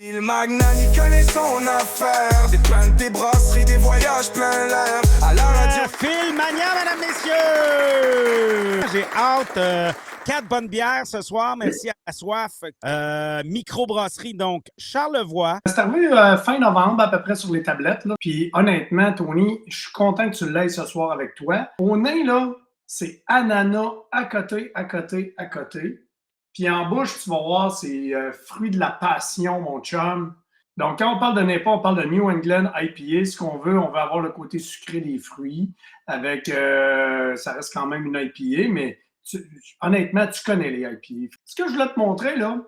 Il magnat, il connaît son affaire. Des plaintes, des brasseries, des voyages plein l'air. À la radio. Phil Magnan, mesdames, messieurs! J'ai hâte. 4 bonnes bières ce soir. Merci à la soif. Microbrasserie, donc Charlevoix. C'est arrivé fin novembre à peu près sur les tablettes. Là. Puis honnêtement, Tony, je suis content que tu l'aies ce soir avec toi. Au nez, là, c'est ananas à côté, à côté, à côté. Puis en bouche, tu vas voir, c'est fruit de la passion, mon chum. Donc, quand on parle de NEIPA, on parle de New England IPA. Ce qu'on veut, on veut avoir le côté sucré des fruits. Avec, ça reste quand même une IPA, mais honnêtement, tu connais les IPA. Ce que je voulais te montrer, là,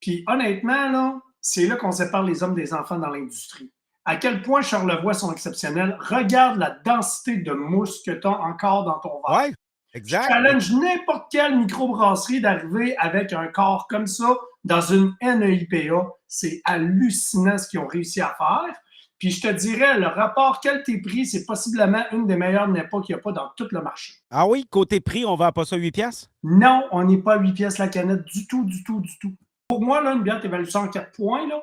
puis honnêtement, là, c'est là qu'on sépare les hommes des enfants dans l'industrie. À quel point Charlevoix sont exceptionnels. Regarde la densité de mousse que tu as encore dans ton verre. Oui, exact. Je challenge n'importe quelle microbrasserie d'arriver avec un corps comme ça dans une NEIPA. C'est hallucinant ce qu'ils ont réussi à faire. Puis je te dirais, le rapport qualité-prix, c'est possiblement une des meilleures NEIPA qu'il n'y a pas dans tout le marché. Ah oui, côté prix, on vend pas ça 8 piastres? Non, on n'est pas à 8 piastres la canette du tout, du tout, du tout. Pour moi, là, une bière t'évalue ça en 4 points, là,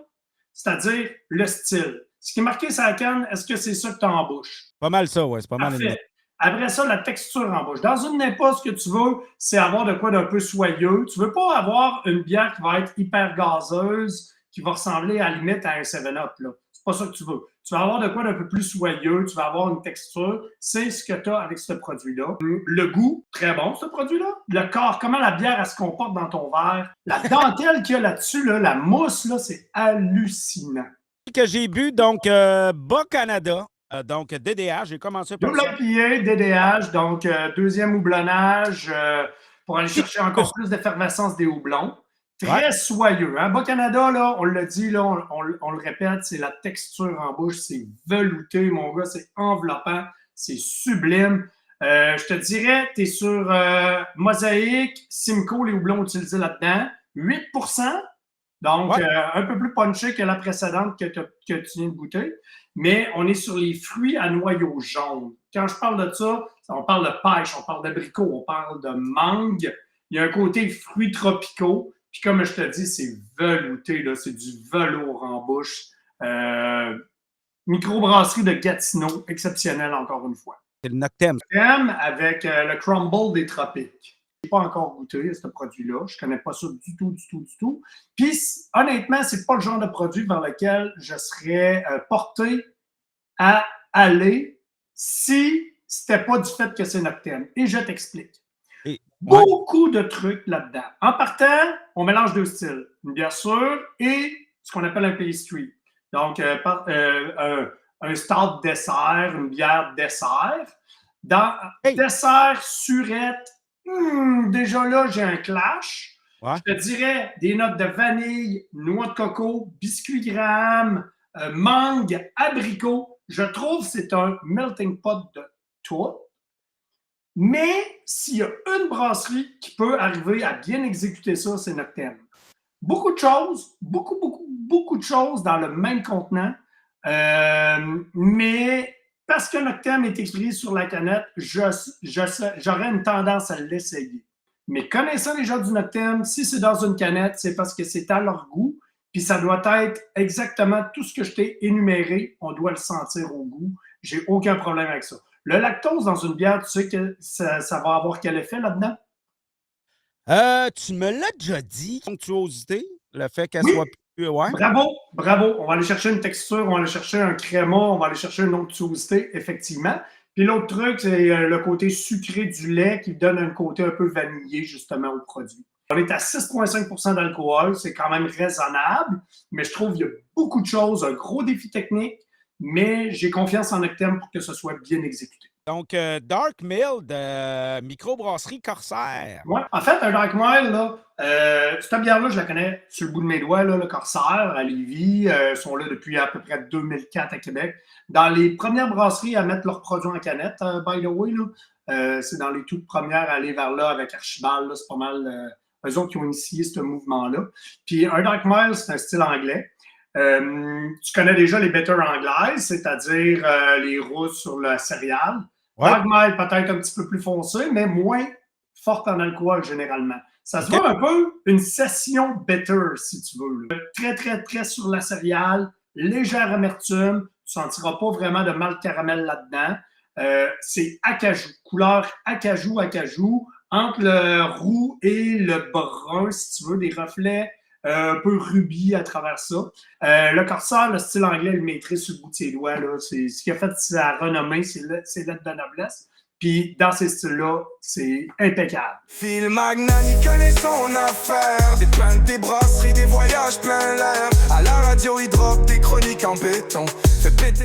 c'est-à-dire le style. Ce qui est marqué sur la canne, est-ce que c'est ça que tu as en bouche? Pas mal ça, oui. C'est pas mal. Parfait. Après ça, la texture en bouche. Dans une NEIPA, ce que tu veux, c'est avoir de quoi d'un peu soyeux. Tu ne veux pas avoir une bière qui va être hyper gazeuse, qui va ressembler à la limite à un 7-Up. C'est pas ça que tu veux. Tu vas avoir de quoi d'un peu plus soyeux, tu vas avoir une texture. C'est ce que tu as avec ce produit-là. Le goût, très bon, ce produit-là. Le corps, comment la bière, elle se comporte dans ton verre. La dentelle qu'il y a là-dessus, là, la mousse, là, c'est hallucinant. Que j'ai bu, donc, Bas-Canada. Donc, DDH, j'ai commencé par Double IPA, DDH, donc deuxième houblonnage pour aller chercher encore plus d'effervescence des houblons. Très soyeux. Hein? Bas-Canada, là, on l'a dit, là, on le répète, c'est la texture en bouche, c'est velouté, mon gars, c'est enveloppant, c'est sublime. Je te dirais, tu es sur Mosaïque, Simcoe, les houblons utilisés là-dedans, 8%. Donc, un peu plus punché que la précédente que tu viens de goûter. Mais on est sur les fruits à noyau jaune. Quand je parle de ça, on parle de pêche, on parle d'abricot, on parle de mangue. Il y a un côté fruits tropicaux. Puis comme je te dis, c'est velouté, là, c'est du velours en bouche. Microbrasserie de Gatineau, exceptionnelle encore une fois. C'est le Noctem. Avec le crumble des tropiques. Je n'ai pas encore goûté à ce produit-là. Je ne connais pas ça du tout, du tout, du tout. Puis, honnêtement, ce n'est pas le genre de produit vers lequel je serais porté à aller si ce n'était pas du fait que c'est Noctem. Et je t'explique. Beaucoup de trucs là-dedans. En partant, on mélange deux styles. Une bière sûre et ce qu'on appelle un pastry. Donc, un stout dessert, une bière dessert. Dans dessert, surette, déjà là, j'ai un clash. Je te dirais des notes de vanille, noix de coco, biscuit graham, mangue, abricot. Je trouve que c'est un melting pot de tout. Mais s'il y a une brasserie qui peut arriver à bien exécuter ça, c'est Noctem. Beaucoup de choses, beaucoup de choses dans le même contenant. Mais parce que Noctem est écrit sur la canette, j'aurais une tendance à l'essayer. Mais connaissant les gens du Noctem, si c'est dans une canette, c'est parce que c'est à leur goût, puis ça doit être exactement tout ce que je t'ai énuméré, on doit le sentir au goût. J'ai aucun problème avec ça. Le lactose dans une bière, tu sais que ça va avoir quel effet là-dedans? Tu me l'as déjà dit, onctuosité, le fait qu'elle soit plus... Ouais. Bravo. On va aller chercher une texture, on va aller chercher un créma, on va aller chercher une onctuosité, effectivement. Puis l'autre truc, c'est le côté sucré du lait qui donne un côté un peu vanillé, justement, au produit. On est à 6,5 % d'alcool, c'est quand même raisonnable, mais je trouve qu'il y a beaucoup de choses, un gros défi technique, mais j'ai confiance en Noctem pour que ce soit bien exécuté. Donc, Dark Mild, microbrasserie Corsair. Oui, en fait, un Dark Mild, là, cette bière-là, je la connais sur le bout de mes doigts, là, le Corsair à Lévis. Ils sont là depuis à peu près 2004 à Québec. Dans les premières brasseries à mettre leurs produits en canette, by the way, là, c'est dans les toutes premières à aller vers là avec Archibald. C'est pas mal eux autres qui ont initié ce mouvement-là. Puis un Dark Mild, c'est un style anglais. Tu connais déjà les bitters anglaises, c'est-à-dire les rousses sur le céréale. Dark Mild peut-être un petit peu plus foncé, mais moins forte en alcool généralement. Ça se voit un peu une session bitter, si tu veux. Là. Très, très, très sur la céréale, légère amertume. Tu ne sentiras pas vraiment de malt caramel là-dedans. C'est acajou, couleur acajou, entre le roux et le brun, si tu veux, des reflets un peu rubis à travers ça. Le Corsair, le style anglais, le maîtrise sur le bout de ses doigts. Là. C'est, ce qui a fait sa renommée, c'est l'être de noblesse. Puis dans ces styles-là, c'est impeccable. Phil Magnan, il connaît son affaire. Des plaintes, des brasseries, des voyages plein l'air. À la radio, il drop des chroniques en béton. Fait péter les...